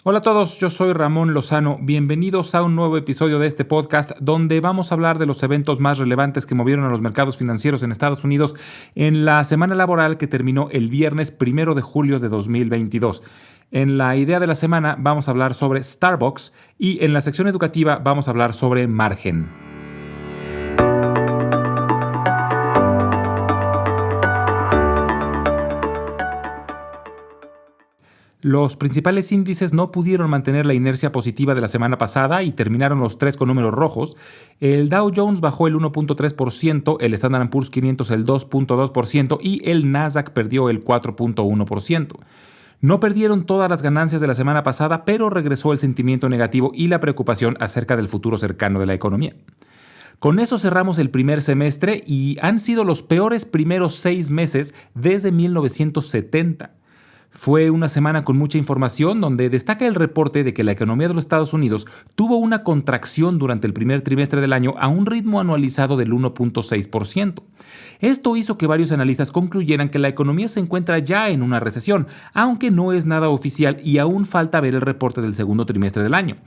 Hola a todos, yo soy Ramón Lozano. Bienvenidos a un nuevo episodio de este podcast donde vamos a hablar de los eventos más relevantes que movieron a los mercados financieros en Estados Unidos en la semana laboral que terminó el viernes 1 de julio de 2022. En la idea de la semana vamos a hablar sobre Starbucks y en la sección educativa vamos a hablar sobre margen. Los principales índices no pudieron mantener la inercia positiva de la semana pasada y terminaron los tres con números rojos. El Dow Jones bajó el 1.3%, el Standard & Poor's 500 el 2.2% y el Nasdaq perdió el 4.1%. No perdieron todas las ganancias de la semana pasada, pero regresó el sentimiento negativo y la preocupación acerca del futuro cercano de la economía. Con eso cerramos el primer semestre y han sido los peores primeros 6 meses desde 1970. Fue una semana con mucha información donde destaca el reporte de que la economía de los Estados Unidos tuvo una contracción durante el primer trimestre del año a un ritmo anualizado del 1.6%. Esto hizo que varios analistas concluyeran que la economía se encuentra ya en una recesión, aunque no es nada oficial y aún falta ver el reporte del segundo trimestre del año.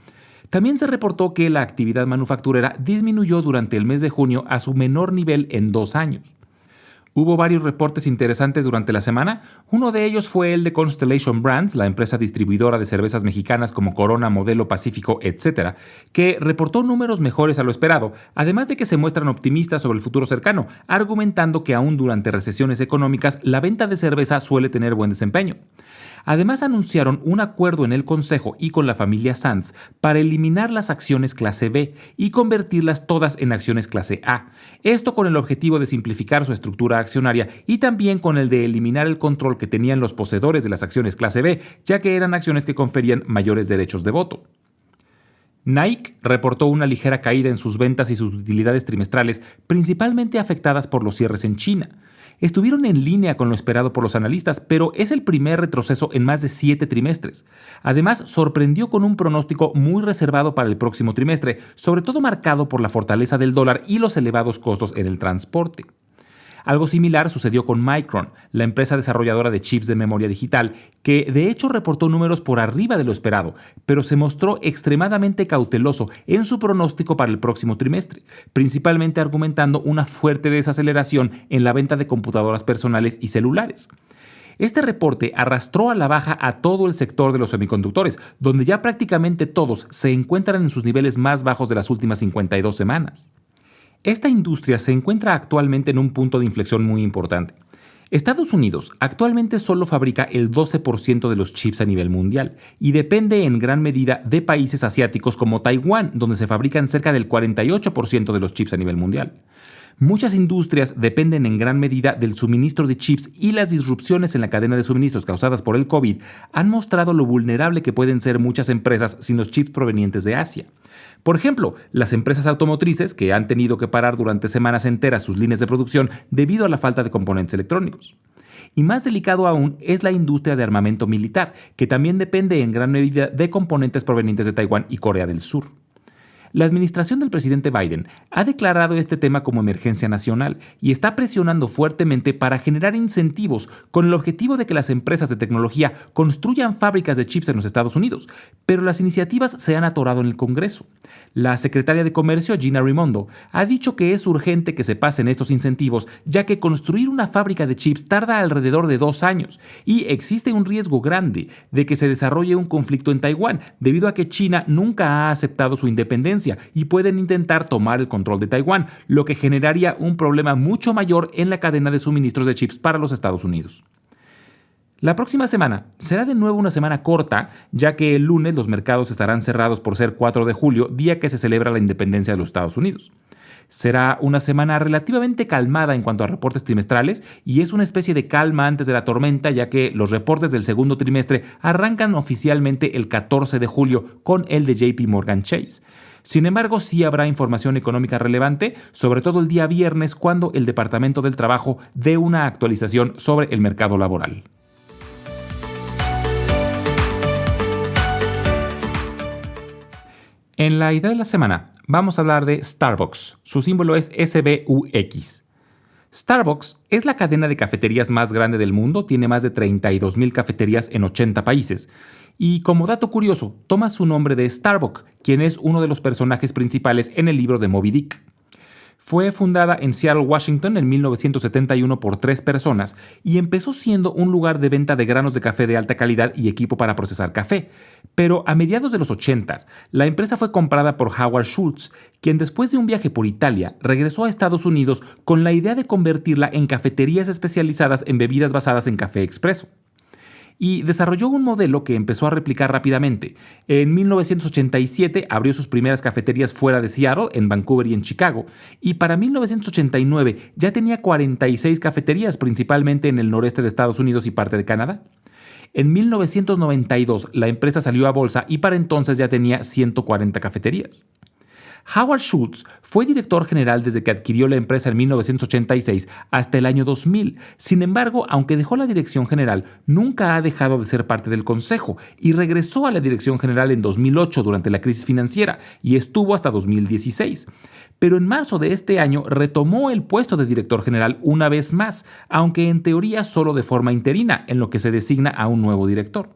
También se reportó que la actividad manufacturera disminuyó durante el mes de junio a su menor nivel en 2 años. Hubo varios reportes interesantes durante la semana. Uno de ellos fue el de Constellation Brands, la empresa distribuidora de cervezas mexicanas como Corona, Modelo, Pacífico, etc., que reportó números mejores a lo esperado, además de que se muestran optimistas sobre el futuro cercano, argumentando que aún durante recesiones económicas la venta de cerveza suele tener buen desempeño. Además anunciaron un acuerdo en el Consejo y con la familia Sanz para eliminar las acciones clase B y convertirlas todas en acciones clase A. Esto con el objetivo de simplificar su estructura accionaria y también con el de eliminar el control que tenían los poseedores de las acciones clase B, ya que eran acciones que conferían mayores derechos de voto. Nike reportó una ligera caída en sus ventas y sus utilidades trimestrales, principalmente afectadas por los cierres en China. Estuvieron en línea con lo esperado por los analistas, pero es el primer retroceso en más de 7 trimestres. Además, sorprendió con un pronóstico muy reservado para el próximo trimestre, sobre todo marcado por la fortaleza del dólar y los elevados costos en el transporte. Algo similar sucedió con Micron, la empresa desarrolladora de chips de memoria digital, que de hecho reportó números por arriba de lo esperado, pero se mostró extremadamente cauteloso en su pronóstico para el próximo trimestre, principalmente argumentando una fuerte desaceleración en la venta de computadoras personales y celulares. Este reporte arrastró a la baja a todo el sector de los semiconductores, donde ya prácticamente todos se encuentran en sus niveles más bajos de las últimas 52 semanas. Esta industria se encuentra actualmente en un punto de inflexión muy importante. Estados Unidos actualmente solo fabrica el 12% de los chips a nivel mundial y depende en gran medida de países asiáticos como Taiwán, donde se fabrican cerca del 48% de los chips a nivel mundial. Muchas industrias dependen en gran medida del suministro de chips y las disrupciones en la cadena de suministros causadas por el COVID han mostrado lo vulnerable que pueden ser muchas empresas sin los chips provenientes de Asia. Por ejemplo, las empresas automotrices que han tenido que parar durante semanas enteras sus líneas de producción debido a la falta de componentes electrónicos. Y más delicado aún es la industria de armamento militar, que también depende en gran medida de componentes provenientes de Taiwán y Corea del Sur. La administración del presidente Biden ha declarado este tema como emergencia nacional y está presionando fuertemente para generar incentivos con el objetivo de que las empresas de tecnología construyan fábricas de chips en los Estados Unidos, pero las iniciativas se han atorado en el Congreso. La secretaria de Comercio, Gina Raimondo, ha dicho que es urgente que se pasen estos incentivos, ya que construir una fábrica de chips tarda alrededor de 2 años y existe un riesgo grande de que se desarrolle un conflicto en Taiwán, debido a que China nunca ha aceptado su independencia y pueden intentar tomar el control de Taiwán, lo que generaría un problema mucho mayor en la cadena de suministros de chips para los Estados Unidos. La próxima semana será de nuevo una semana corta, ya que el lunes los mercados estarán cerrados por ser 4 de julio, día que se celebra la independencia de los Estados Unidos. Será una semana relativamente calmada en cuanto a reportes trimestrales y es una especie de calma antes de la tormenta, ya que los reportes del segundo trimestre arrancan oficialmente el 14 de julio con el de JP Morgan Chase. Sin embargo, sí habrá información económica relevante, sobre todo el día viernes, cuando el Departamento del Trabajo dé una actualización sobre el mercado laboral. En la idea de la semana vamos a hablar de Starbucks. Su símbolo es SBUX. Starbucks es la cadena de cafeterías más grande del mundo, tiene más de 32,000 cafeterías en 80 países. Y como dato curioso, toma su nombre de Starbuck, quien es uno de los personajes principales en el libro de Moby Dick. Fue fundada en Seattle, Washington en 1971 por 3 personas y empezó siendo un lugar de venta de granos de café de alta calidad y equipo para procesar café. Pero a mediados de los 80, la empresa fue comprada por Howard Schultz, quien después de un viaje por Italia regresó a Estados Unidos con la idea de convertirla en cafeterías especializadas en bebidas basadas en café expreso. Y desarrolló un modelo que empezó a replicar rápidamente. En 1987 abrió sus primeras cafeterías fuera de Seattle, en Vancouver y en Chicago, y para 1989 ya tenía 46 cafeterías, principalmente en el noreste de Estados Unidos y parte de Canadá. En 1992 la empresa salió a bolsa y para entonces ya tenía 140 cafeterías. Howard Schultz fue director general desde que adquirió la empresa en 1986 hasta el año 2000. Sin embargo, aunque dejó la dirección general, nunca ha dejado de ser parte del consejo y regresó a la dirección general en 2008 durante la crisis financiera y estuvo hasta 2016. Pero en marzo de este año retomó el puesto de director general una vez más, aunque en teoría solo de forma interina, en lo que se designa a un nuevo director.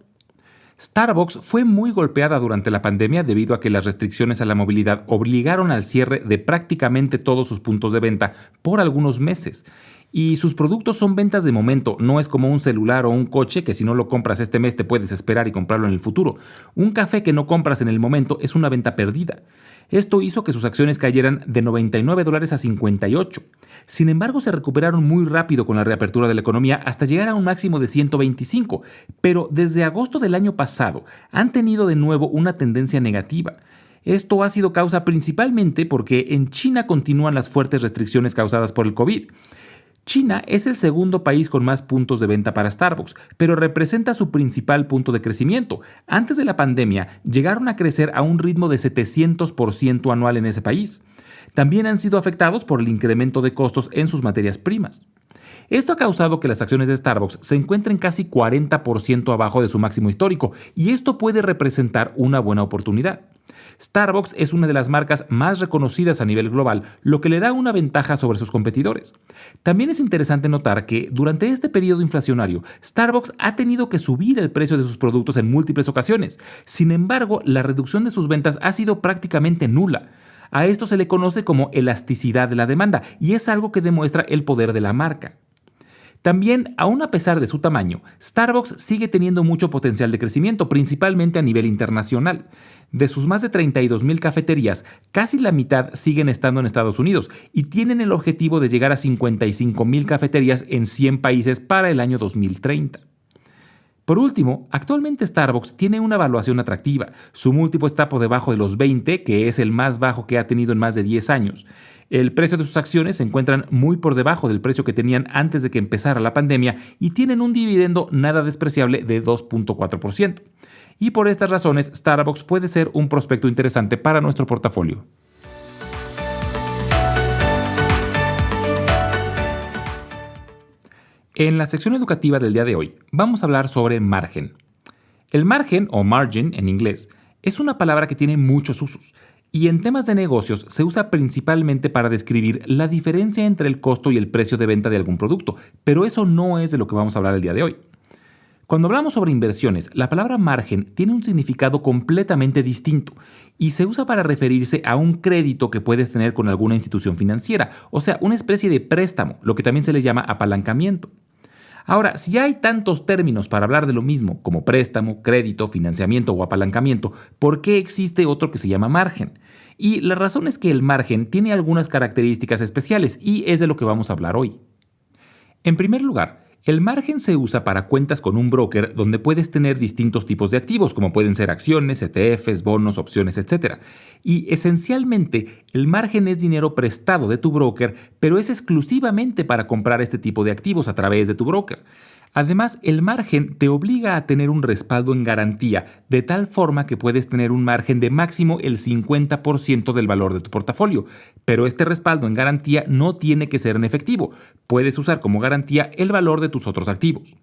Starbucks fue muy golpeada durante la pandemia debido a que las restricciones a la movilidad obligaron al cierre de prácticamente todos sus puntos de venta por algunos meses. Y sus productos son ventas de momento, no es como un celular o un coche que si no lo compras este mes te puedes esperar y comprarlo en el futuro. Un café que no compras en el momento es una venta perdida. Esto hizo que sus acciones cayeran de $99 a 58. Sin embargo, se recuperaron muy rápido con la reapertura de la economía hasta llegar a un máximo de 125, pero desde agosto del año pasado han tenido de nuevo una tendencia negativa. Esto ha sido causa principalmente porque en China continúan las fuertes restricciones causadas por el COVID. China es el segundo país con más puntos de venta para Starbucks, pero representa su principal punto de crecimiento. Antes de la pandemia, llegaron a crecer a un ritmo de 700% anual en ese país. También han sido afectados por el incremento de costos en sus materias primas. Esto ha causado que las acciones de Starbucks se encuentren casi 40% abajo de su máximo histórico, y esto puede representar una buena oportunidad. Starbucks es una de las marcas más reconocidas a nivel global, lo que le da una ventaja sobre sus competidores. También es interesante notar que durante este periodo inflacionario, Starbucks ha tenido que subir el precio de sus productos en múltiples ocasiones. Sin embargo, la reducción de sus ventas ha sido prácticamente nula. A esto se le conoce como elasticidad de la demanda y es algo que demuestra el poder de la marca. También, aun a pesar de su tamaño, Starbucks sigue teniendo mucho potencial de crecimiento, principalmente a nivel internacional. De sus más de 32,000 cafeterías, casi la mitad siguen estando en Estados Unidos y tienen el objetivo de llegar a 55,000 cafeterías en 100 países para el año 2030. Por último, actualmente Starbucks tiene una valuación atractiva. Su múltiplo está por debajo de los 20, que es el más bajo que ha tenido en más de 10 años. El precio de sus acciones se encuentran muy por debajo del precio que tenían antes de que empezara la pandemia y tienen un dividendo nada despreciable de 2.4%. Y por estas razones, Starbucks puede ser un prospecto interesante para nuestro portafolio. En la sección educativa del día de hoy, vamos a hablar sobre margen. El margen, o margin en inglés, es una palabra que tiene muchos usos y en temas de negocios se usa principalmente para describir la diferencia entre el costo y el precio de venta de algún producto, pero eso no es de lo que vamos a hablar el día de hoy. Cuando hablamos sobre inversiones, la palabra margen tiene un significado completamente distinto y se usa para referirse a un crédito que puedes tener con alguna institución financiera, o sea, una especie de préstamo, lo que también se le llama apalancamiento. Ahora, si hay tantos términos para hablar de lo mismo, como préstamo, crédito, financiamiento o apalancamiento, ¿por qué existe otro que se llama margen? Y la razón es que el margen tiene algunas características especiales y es de lo que vamos a hablar hoy. En primer lugar, el margen se usa para cuentas con un broker donde puedes tener distintos tipos de activos, como pueden ser acciones, ETFs, bonos, opciones, etc. Y esencialmente, el margen es dinero prestado de tu broker, pero es exclusivamente para comprar este tipo de activos a través de tu broker. Además, el margen te obliga a tener un respaldo en garantía, de tal forma que puedes tener un margen de máximo el 50% del valor de tu portafolio. Pero este respaldo en garantía no tiene que ser en efectivo. Puedes usar como garantía el valor de tus otros activos.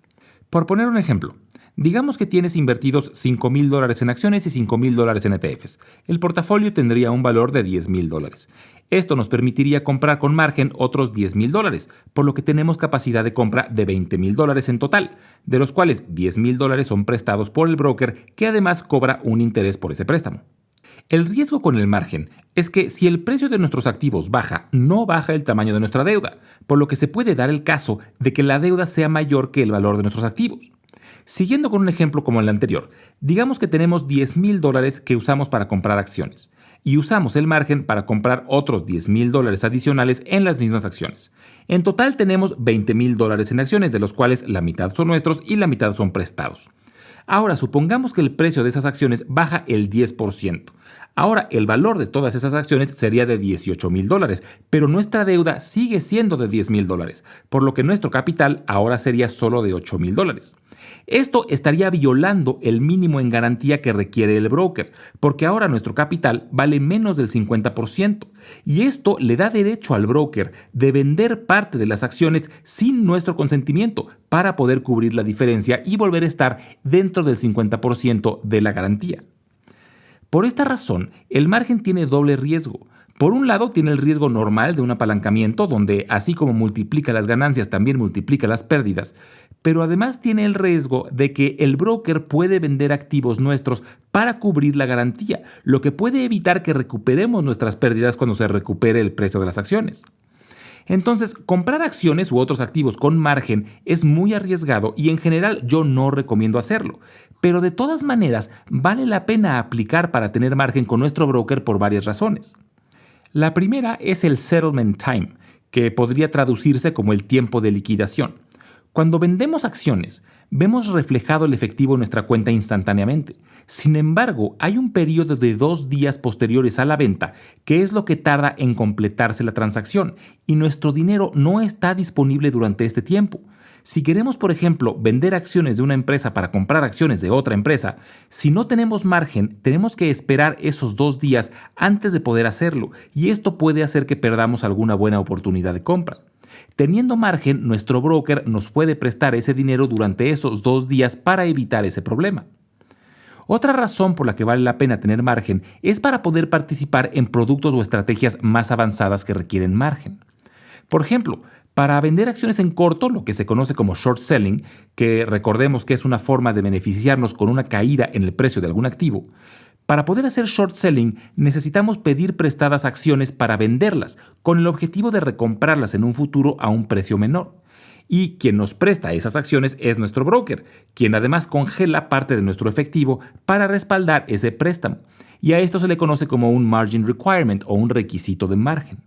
Por poner un ejemplo, digamos que tienes invertidos $5,000 en acciones y $5,000 en ETFs. El portafolio tendría un valor de $10,000. Esto nos permitiría comprar con margen otros $10,000, por lo que tenemos capacidad de compra de $20,000 en total, de los cuales $10,000 son prestados por el broker, que además cobra un interés por ese préstamo. El riesgo con el margen es que si el precio de nuestros activos baja, no baja el tamaño de nuestra deuda, por lo que se puede dar el caso de que la deuda sea mayor que el valor de nuestros activos. Siguiendo con un ejemplo como el anterior, digamos que tenemos $10,000 que usamos para comprar acciones y usamos el margen para comprar otros $10,000 adicionales en las mismas acciones. En total tenemos $20,000 en acciones, de los cuales la mitad son nuestros y la mitad son prestados. Ahora, supongamos que el precio de esas acciones baja el 10%. Ahora, el valor de todas esas acciones sería de $18,000, pero nuestra deuda sigue siendo de $10,000, por lo que nuestro capital ahora sería solo de $8,000. Esto estaría violando el mínimo en garantía que requiere el broker, porque ahora nuestro capital vale menos del 50%, y esto le da derecho al broker de vender parte de las acciones sin nuestro consentimiento para poder cubrir la diferencia y volver a estar dentro del 50% de la garantía. Por esta razón, el margen tiene doble riesgo. Por un lado, tiene el riesgo normal de un apalancamiento, donde así como multiplica las ganancias, también multiplica las pérdidas, pero además tiene el riesgo de que el broker puede vender activos nuestros para cubrir la garantía, lo que puede evitar que recuperemos nuestras pérdidas cuando se recupere el precio de las acciones. Entonces, comprar acciones u otros activos con margen es muy arriesgado y en general yo no recomiendo hacerlo. Pero de todas maneras, vale la pena aplicar para tener margen con nuestro broker por varias razones. La primera es el settlement time, que podría traducirse como el tiempo de liquidación. Cuando vendemos acciones, vemos reflejado el efectivo en nuestra cuenta instantáneamente. Sin embargo, hay un periodo de 2 días posteriores a la venta, que es lo que tarda en completarse la transacción, y nuestro dinero no está disponible durante este tiempo. Si queremos, por ejemplo, vender acciones de una empresa para comprar acciones de otra empresa, si no tenemos margen, tenemos que esperar esos 2 días antes de poder hacerlo, y esto puede hacer que perdamos alguna buena oportunidad de compra. Teniendo margen, nuestro broker nos puede prestar ese dinero durante esos 2 días para evitar ese problema. Otra razón por la que vale la pena tener margen es para poder participar en productos o estrategias más avanzadas que requieren margen. Por ejemplo, para vender acciones en corto, lo que se conoce como short selling, que recordemos que es una forma de beneficiarnos con una caída en el precio de algún activo, para poder hacer short selling necesitamos pedir prestadas acciones para venderlas, con el objetivo de recomprarlas en un futuro a un precio menor. Y quien nos presta esas acciones es nuestro broker, quien además congela parte de nuestro efectivo para respaldar ese préstamo. Y a esto se le conoce como un margin requirement o un requisito de margen.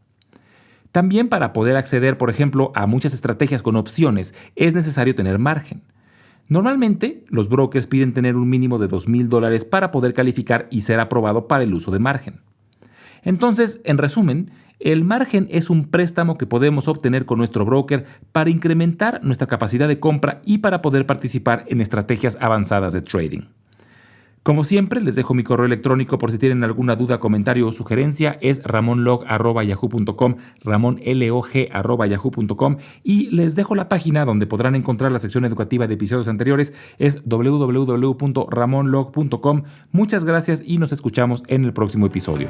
También para poder acceder, por ejemplo, a muchas estrategias con opciones, es necesario tener margen. Normalmente, los brokers piden tener un mínimo de $2,000 para poder calificar y ser aprobado para el uso de margen. Entonces, en resumen, el margen es un préstamo que podemos obtener con nuestro broker para incrementar nuestra capacidad de compra y para poder participar en estrategias avanzadas de trading. Como siempre, les dejo mi correo electrónico por si tienen alguna duda, comentario o sugerencia. Es ramonlog@yahoo.com, ramonlog@yahoo.com, y les dejo la página donde podrán encontrar la sección educativa de episodios anteriores. Es www.ramonlog.com. Muchas gracias y nos escuchamos en el próximo episodio.